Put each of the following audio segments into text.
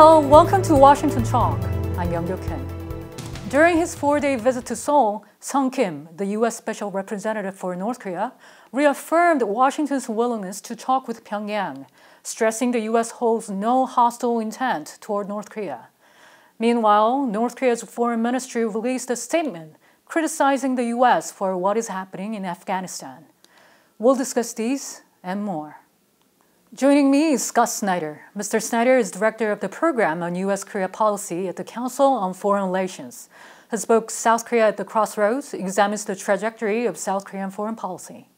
Hello, welcome to Washington-Talk. I'm Young-Kyo Kim. During his 4-day visit to Seoul, Sung Kim, the U.S. Special Representative for North Korea, reaffirmed Washington's willingness to talk with Pyongyang, stressing the U.S. holds no hostile intent toward North Korea. Meanwhile, North Korea's foreign ministry released a statement criticizing the U.S. for what is happening in Afghanistan. We'll discuss these and more. Joining me is Scott Snyder. Mr. Snyder is director of the program on U.S.-Korea policy at the Council on Foreign Relations. His book, South Korea at the Crossroads, examines the trajectory of South Korean foreign policy.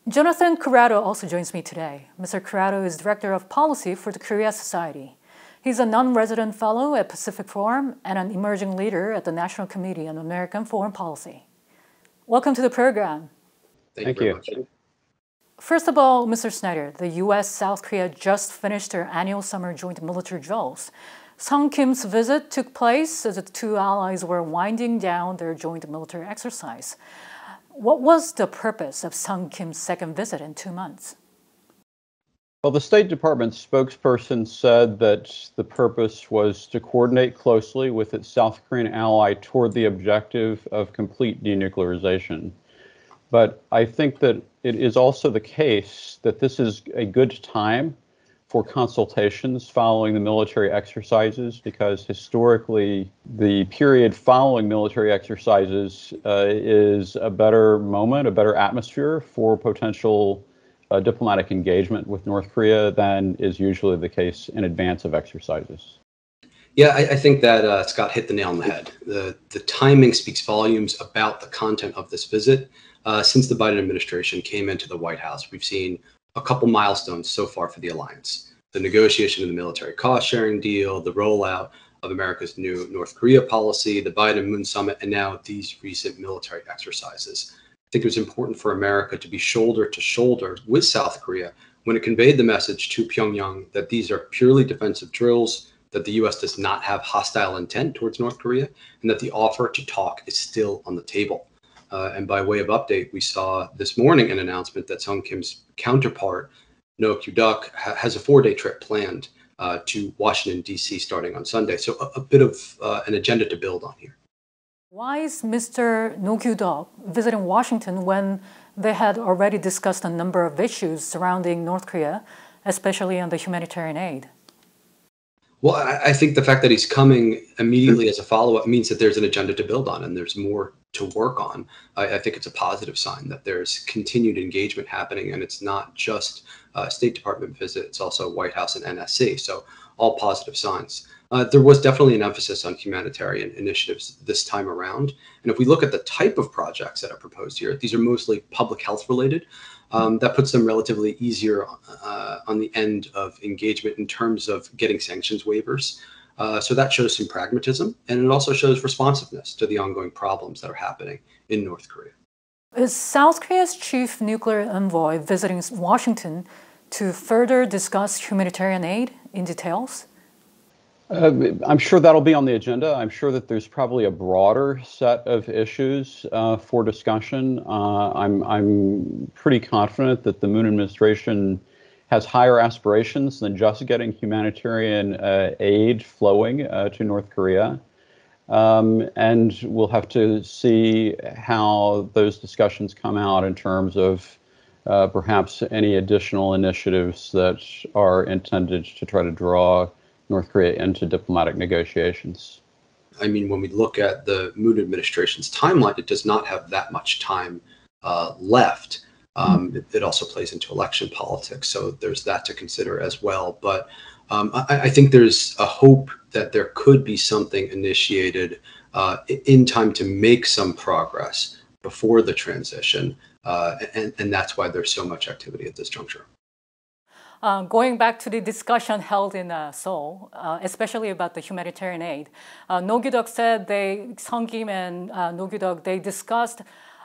Jonathan Corrado also joins me today. Mr. Corrado is director of policy for the Korea Society. He's a non-resident fellow at Pacific Forum and an emerging leader at the National Committee on American Foreign Policy. Welcome to the program. Thank you. First of all, Mr. Snyder, the U.S.-South Korea just finished their annual summer joint military drills. Sung Kim's visit took place as the two allies were winding down their joint military exercise. What was the purpose of Sung Kim's second visit in 2 months? Well, the State Department spokesperson said that the purpose was to coordinate closely with its South Korean ally toward the objective of complete denuclearization. But I think that it is also the case that this is a good time for consultations following the military exercises, because historically the period following military exercises is a better moment, a better atmosphere for potential diplomatic engagement with North Korea than is usually the case in advance of exercises. Yeah, I think that Scott hit the nail on the head. The timing speaks volumes about the content of this visit. Since the Biden administration came into the White House, we've seen a couple milestones so far for the alliance. The negotiation of the military cost-sharing deal, the rollout of America's new North Korea policy, the Biden-Moon summit, and now these recent military exercises. I think it was important for America to be shoulder to shoulder with South Korea when it conveyed the message to Pyongyang that these are purely defensive drills, that the U.S. does not have hostile intent towards North Korea, and that the offer to talk is still on the table. And by way of update, we saw this morning an announcement that Sung Kim's counterpart, No Kyu-duk, has a 4-day trip planned to Washington, D.C. starting on Sunday. So a bit of an agenda to build on here. Why is Mr. No Kyu-duk visiting Washington when they had already discussed a number of issues surrounding North Korea, especially on the humanitarian aid? Well, I think the fact that he's coming immediately as a follow-up means that there's an agenda to build on and there's more to work on. I think it's a positive sign that there's continued engagement happening, and it's not just a State Department visit, it's also White House and NSC, so all positive signs. There was definitely an emphasis on humanitarian initiatives this time around, and if we look at the type of projects that are proposed here, these are mostly public health related. That puts them relatively easier on the end of engagement in terms of getting sanctions waivers. So that shows some pragmatism, and it also shows responsiveness to the ongoing problems that are happening in North Korea. Is South Korea's chief nuclear envoy visiting Washington to further discuss humanitarian aid in details? I'm sure that'll be on the agenda. I'm sure that there's probably a broader set of issues for discussion. I'm pretty confident that the Moon administration has higher aspirations than just getting humanitarian aid flowing to North Korea. And we'll have to see how those discussions come out in terms of perhaps any additional initiatives that are intended to try to draw North Korea into diplomatic negotiations. I mean, when we look at the Moon administration's timeline, it does not have that much time left. It also plays into election politics, so there's that to consider as well. But I think there's a hope that there could be something initiated in time to make some progress before the transition, and that's why there's so much activity at this juncture. Going back to the discussion held in Seoul, especially about the humanitarian aid, No Kyu-duk said Sung Kim and No Kyu-duk, they discussed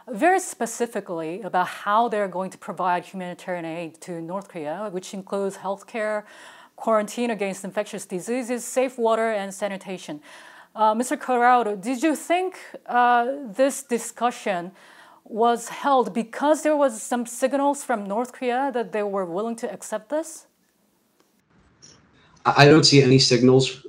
very specifically about how they're going to provide humanitarian aid to North Korea, which includes healthcare, quarantine against infectious diseases, safe water, and sanitation. Mr. Corrado, did you think this discussion was held because there was some signals from North Korea that they were willing to accept this? I don't see any signals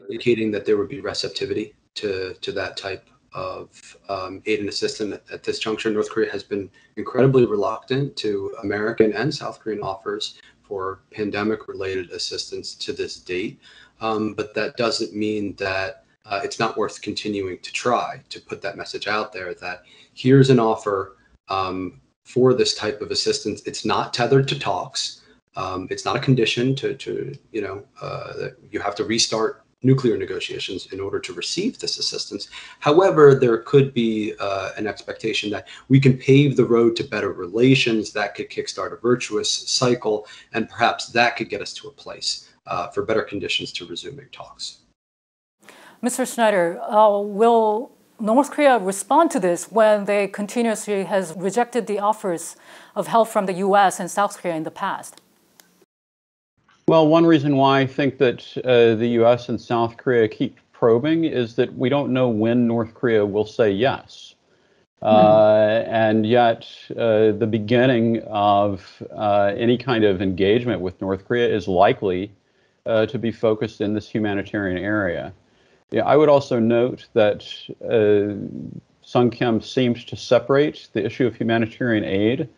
indicating that there would be receptivity to that type of aid and assistance at this juncture. North Korea has been incredibly reluctant to American and South Korean offers for pandemic-related assistance to this date. But that doesn't mean that it's not worth continuing to try to put that message out there that here's an offer for this type of assistance. It's not tethered to talks. It's not a condition to that you have to restart nuclear negotiations in order to receive this assistance. However, there could be an expectation that we can pave the road to better relations that could kickstart a virtuous cycle, and perhaps that could get us to a place for better conditions to resuming talks. Mr. Snyder, will North Korea respond to this when they continuously has rejected the offers of help from the U.S. and South Korea in the past? Well, one reason why I think that the U.S. and South Korea keep probing is that we don't know when North Korea will say yes. And yet the beginning of any kind of engagement with North Korea is likely to be focused in this humanitarian area. Yeah, I would also note that Sung Kim seems to separate the issue of humanitarian aid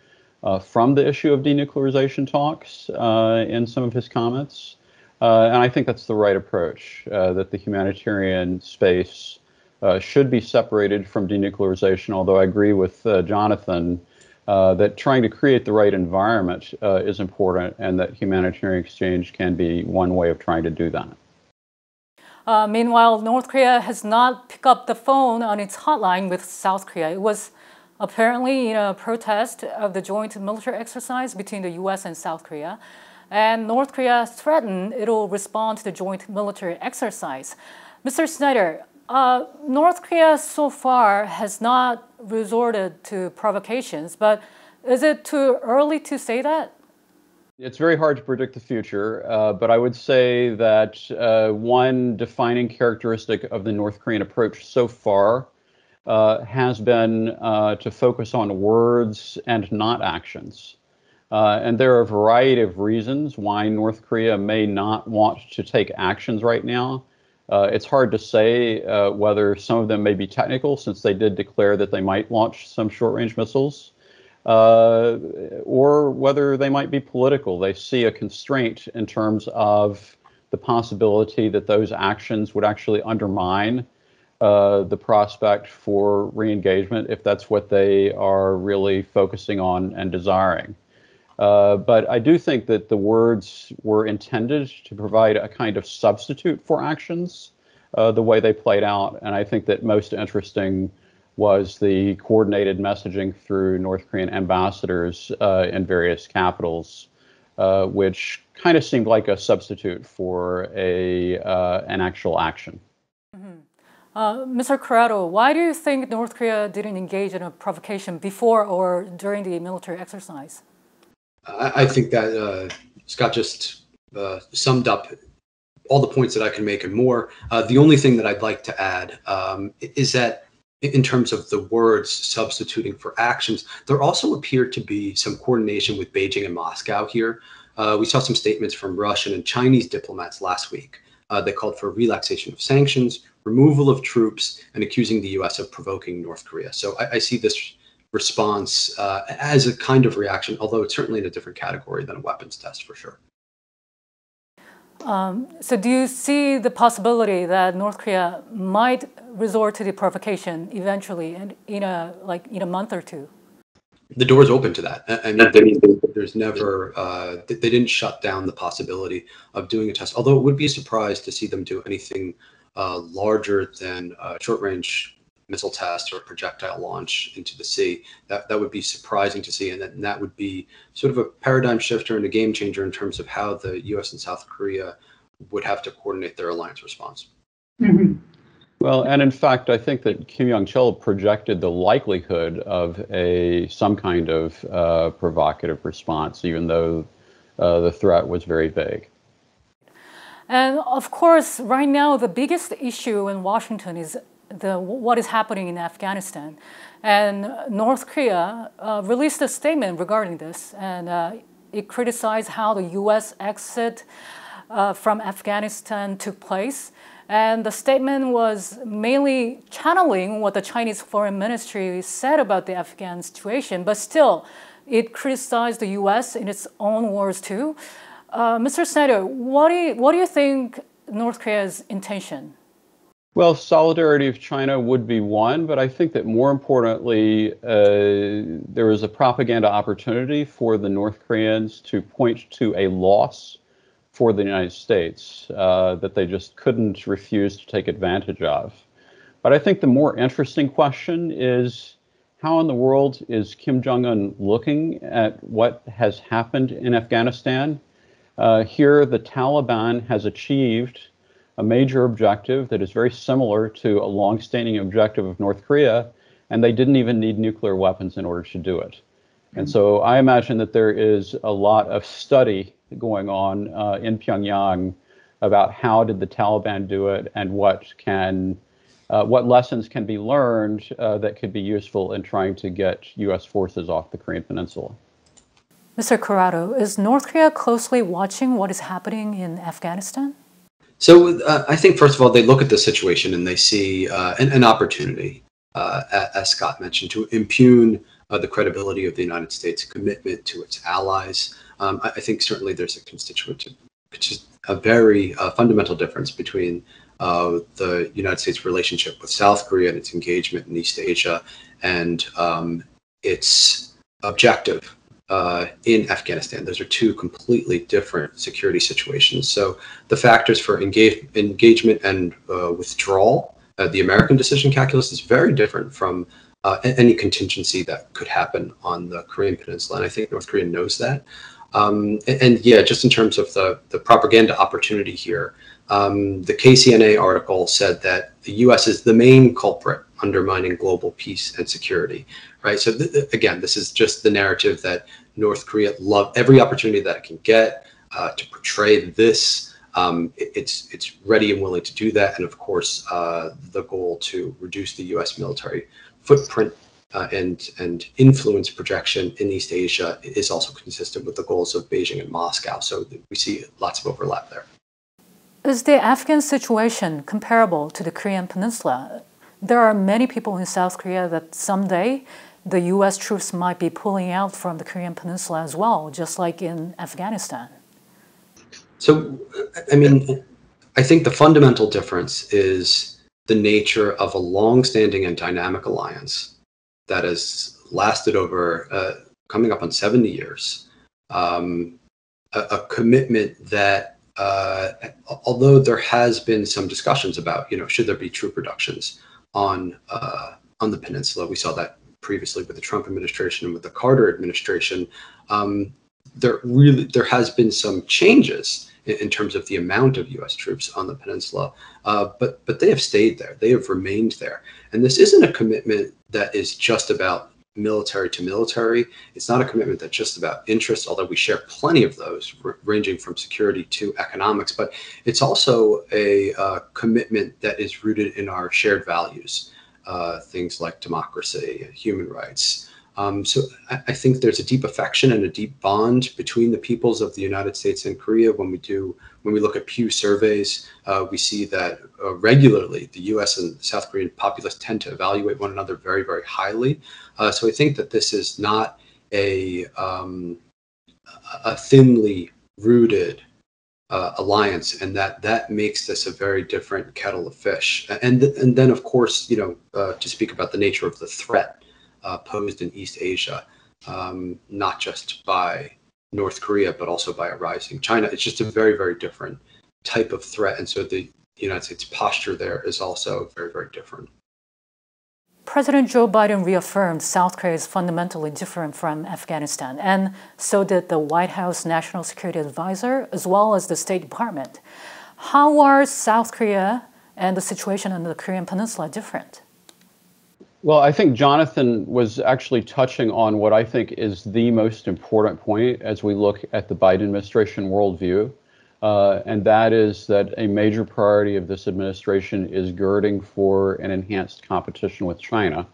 from the issue of denuclearization talks in some of his comments. And I think that's the right approach, that the humanitarian space should be separated from denuclearization, although I agree with Jonathan that trying to create the right environment is important, and that humanitarian exchange can be one way of trying to do that. Meanwhile, North Korea has not picked up the phone on its hotline with South Korea. It was apparently in a protest of the joint military exercise between the U.S. and South Korea. And North Korea threatened it will respond to the joint military exercise. Mr. Snyder, North Korea so far has not resorted to provocations, but is it too early to say that? It's very hard to predict the future, but I would say that one defining characteristic of the North Korean approach so far has been to focus on words and not actions. And there are a variety of reasons why North Korea may not want to take actions right now. It's hard to say whether some of them may be technical, since they did declare that they might launch some short-range missiles, or whether they might be political. They see a constraint in terms of the possibility that those actions would actually undermine the prospect for re-engagement, if that's what they are really focusing on and desiring. But I do think that the words were intended to provide a kind of substitute for actions, the way they played out. And I think that most interesting was the coordinated messaging through North Korean ambassadors in various capitals, which kind of seemed like a substitute for an actual action. Mr. Corrado, why do you think North Korea didn't engage in a provocation before or during the military exercise? I think that Scott just summed up all the points that I can make and more. The only thing that I'd like to add is that in terms of the words substituting for actions, there also appeared to be some coordination with Beijing and Moscow here. We saw some statements from Russian and Chinese diplomats last week. They called for relaxation of sanctions, removal of troops, and accusing the U.S. of provoking North Korea. So I see this response as a kind of reaction, although it's certainly in a different category than a weapons test for sure. So do you see the possibility that North Korea might resort to the provocation eventually in a month or two? The door is open to that. I mean, there's never, they didn't shut down the possibility of doing a test, although it would be a surprise to see them do anything larger than a short-range missile test or projectile launch into the sea. That would be surprising to see, and that would be sort of a paradigm shifter and a game changer in terms of how the U.S. and South Korea would have to coordinate their alliance response. Mm-hmm. Well, and in fact, I think that Kim Young-chul projected the likelihood of some kind of provocative response, even though the threat was very vague. And of course, right now, the biggest issue in Washington is what is happening in Afghanistan. And North Korea released a statement regarding this, and it criticized how the U.S. exit from Afghanistan took place. And the statement was mainly channeling what the Chinese Foreign Ministry said about the Afghan situation, but still, it criticized the U.S. in its own words too. Mr. Snyder, what do you think North Korea's intention? Well, solidarity of China would be one, but I think that more importantly, there is a propaganda opportunity for the North Koreans to point to a loss for the United States that they just couldn't refuse to take advantage of. But I think the more interesting question is, how in the world is Kim Jong-un looking at what has happened in Afghanistan? Here, the Taliban has achieved a major objective that is very similar to a long-standing objective of North Korea, and they didn't even need nuclear weapons in order to do it. And so I imagine that there is a lot of study going on in Pyongyang about how did the Taliban do it and what lessons can be learned that could be useful in trying to get U.S. forces off the Korean Peninsula. Mr. Corrado, is North Korea closely watching what is happening in Afghanistan? So I think, first of all, they look at the situation and they see an opportunity, as Scott mentioned, to impugn the credibility of the United States' commitment to its allies. I think certainly there's a very fundamental difference between the United States' relationship with South Korea and its engagement in East Asia and its objective in Afghanistan. Those are two completely different security situations. So the factors for engagement and withdrawal, the American decision calculus is very different from any contingency that could happen on the Korean Peninsula. And I think North Korea knows that. And yeah, just in terms of the propaganda opportunity here, the KCNA article said that the U.S. is the main culprit undermining global peace and security, right? So again, this is just the narrative that North Korea loves every opportunity that it can get to portray this. It's ready and willing to do that. And of course, the goal to reduce the U.S. military footprint and influence projection in East Asia is also consistent with the goals of Beijing and Moscow. So we see lots of overlap there. Is the Afghan situation comparable to the Korean Peninsula? There are many people in South Korea that someday the U.S. troops might be pulling out from the Korean Peninsula as well, just like in Afghanistan. So, I mean, I think the fundamental difference is the nature of a long-standing and dynamic alliance that has lasted over coming up on 70 years. A commitment that, although there has been some discussions about, should there be troop reductions on the peninsula, we saw that previously with the Trump administration and with the Carter administration. There has been some changes in terms of the amount of U.S. troops on the peninsula, but they have stayed there. They have remained there. And this isn't a commitment that is just about military to military. It's not a commitment that's just about interests, although we share plenty of those, ranging from security to economics. But it's also a commitment that is rooted in our shared values, things like democracy, human rights. So I think there's a deep affection and a deep bond between the peoples of the United States and Korea. When we look at Pew surveys, we see that regularly the U.S. and South Korean populace tend to evaluate one another very, very highly. So I think that this is not a thinly rooted alliance, and that makes this a very different kettle of fish. And then, of course, to speak about the nature of the threat posed in East Asia, not just by North Korea, but also by a rising China. It's just a very, very different type of threat. And so the United States posture there is also very, very different. President Joe Biden reaffirmed South Korea is fundamentally different from Afghanistan, and so did the White House National Security Advisor, as well as the State Department. How are South Korea and the situation on the Korean Peninsula different? Well, I think Jonathan was actually touching on what I think is the most important point as we look at the Biden administration worldview, and that is that a major priority of this administration is girding for an enhanced competition with China.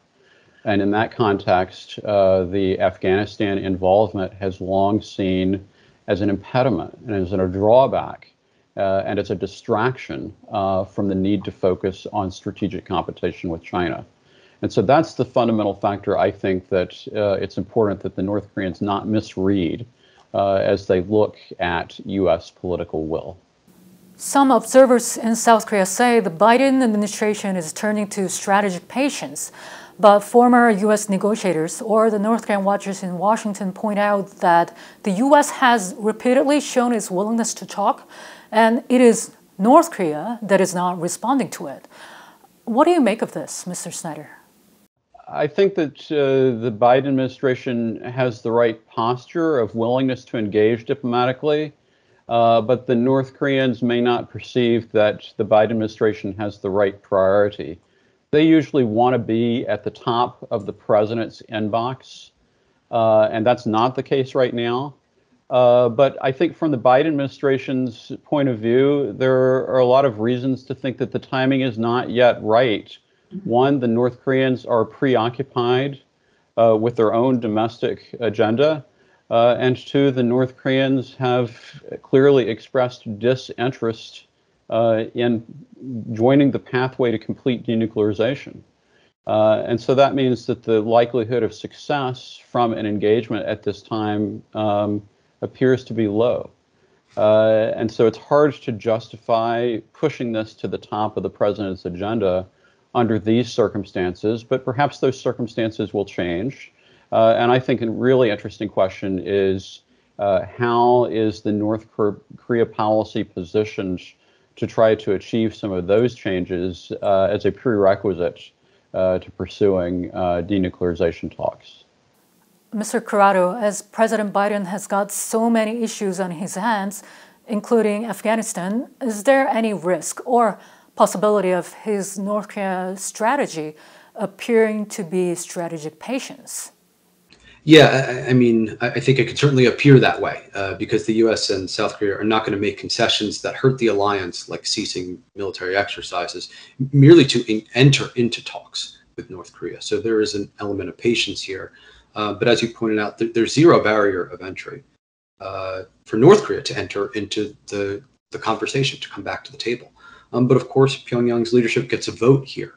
And in that context, the Afghanistan involvement has long seen as an impediment and as a drawback and it's a distraction from the need to focus on strategic competition with China. And so that's the fundamental factor, I think, that it's important that the North Koreans not misread as they look at U.S. political will. Some observers in South Korea say the Biden administration is turning to strategic patience, but former U.S. negotiators or the North Korean watchers in Washington point out that the U.S. has repeatedly shown its willingness to talk, and it is North Korea that is not responding to it. What do you make of this, Mr. Snyder? I think that the Biden administration has the right posture of willingness to engage diplomatically, but the North Koreans may not perceive that the Biden administration has the right priority. They usually want to be at the top of the president's inbox, and that's not the case right now. But I think from the Biden administration's point of view, there are a lot of reasons to think that the timing is not yet right. One, the North Koreans are preoccupied with their own domestic agenda. And two, the North Koreans have clearly expressed disinterest in joining the pathway to complete denuclearization. And so that means that the likelihood of success from an engagement at this time appears to be low. And so it's hard to justify pushing this to the top of the president's agenda under these circumstances, but perhaps those circumstances will change. And I think a really interesting question is how is the North Korea policy positioned to try to achieve some of those changes as a prerequisite to pursuing denuclearization talks? Mr. Corrado, as President Biden has got so many issues on his hands, including Afghanistan, is there any risk or possibility of his North Korea strategy appearing to be strategic patience? Yeah, I mean, I think it could certainly appear that way because the U.S. and South Korea are not going to make concessions that hurt the alliance, like ceasing military exercises, merely to enter into talks with North Korea. So there is an element of patience here. But as you pointed out, there's zero barrier of entry for North Korea to enter into the conversation, to come back to the table. But of course, Pyongyang's leadership gets a vote here.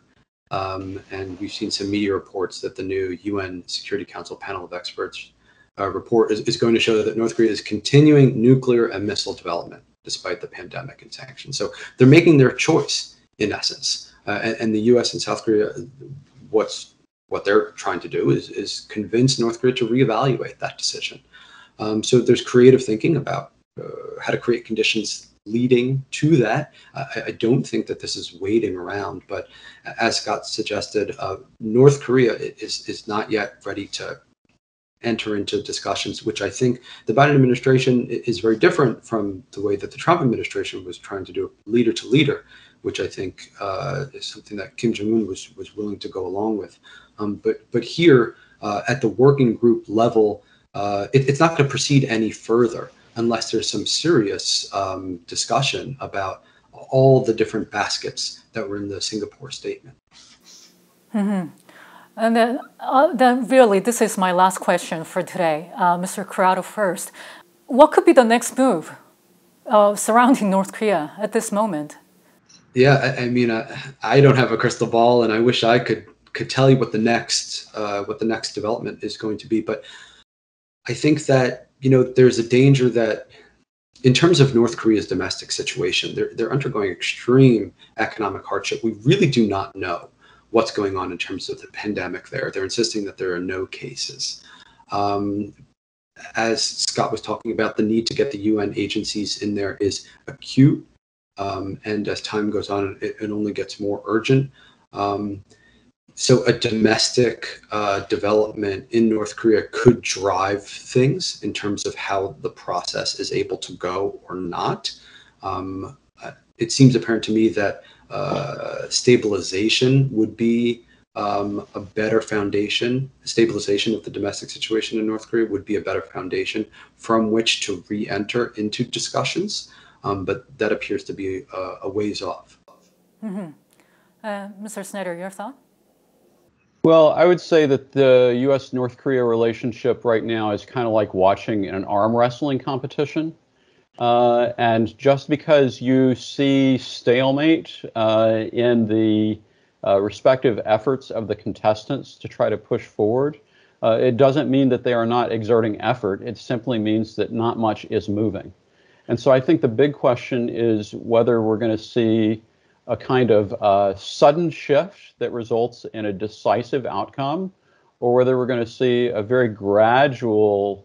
And we've seen some media reports that the new UN Security Council panel of experts report is going to show that North Korea is continuing nuclear and missile development despite the pandemic and sanctions. So they're making their choice, in essence. And the U.S. and South Korea, what they're trying to do is convince North Korea to reevaluate that decision. So there's creative thinking about how to create conditions leading to that. I don't think that this is waiting around, but as Scott suggested, North Korea is not yet ready to enter into discussions, which I think the Biden administration is very different from the way that the Trump administration was trying to do leader to leader, which I think is something that Kim Jong-un was willing to go along with. But here at the working group level, it's not going to proceed any further unless there's some serious discussion about all the different baskets that were in the Singapore statement. Mm-hmm. And then really, this is my last question for today. Mr. Corrado first. What could be the next move surrounding North Korea at this moment? Yeah, I mean, I don't have a crystal ball, and I wish I could tell you what the next development is going to be. But I think that there's a danger that, in terms of North Korea's domestic situation, they're undergoing extreme economic hardship. We really do not know what's going on in terms of the pandemic there. They're insisting that there are no cases. As Scott was talking about, the need to get the UN agencies in there is acute. And as time goes on, it only gets more urgent. So a domestic development in North Korea could drive things in terms of how the process is able to go or not. It seems apparent to me that stabilization would be a better foundation. Stabilization of the domestic situation in North Korea would be a better foundation from which to re-enter into discussions. But that appears to be a ways off. Mm-hmm. Mr. Snyder, your thought? Well, I would say that the U.S.-North Korea relationship right now is kind of like watching an arm wrestling competition. And just because you see stalemate in the respective efforts of the contestants to try to push forward, it doesn't mean that they are not exerting effort. It simply means that not much is moving. And so I think the big question is whether we're going to see a kind of sudden shift that results in a decisive outcome, or whether we're going to see a very gradual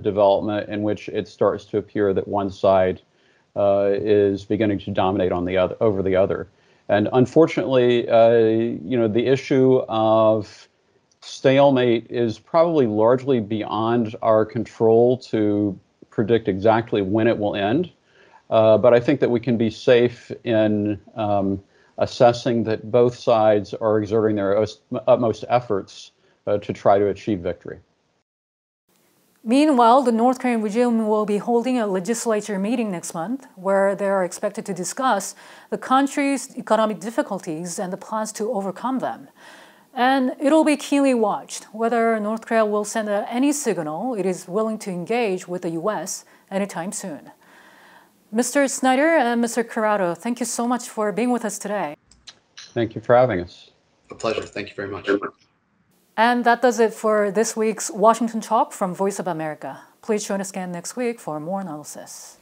development in which it starts to appear that one side is beginning to dominate on the other, over the other. And unfortunately, the issue of stalemate is probably largely beyond our control to predict exactly when it will end. But I think that we can be safe in assessing that both sides are exerting their utmost efforts to try to achieve victory. Meanwhile, the North Korean regime will be holding a legislature meeting next month where they are expected to discuss the country's economic difficulties and the plans to overcome them. And it'll be keenly watched whether North Korea will send any signal it is willing to engage with the U.S. anytime soon. Mr. Snyder and Mr. Corrado, thank you so much for being with us today. Thank you for having us. A pleasure. Thank you very much. And that does it for this week's Washington Talk from Voice of America. Please join us again next week for more analysis.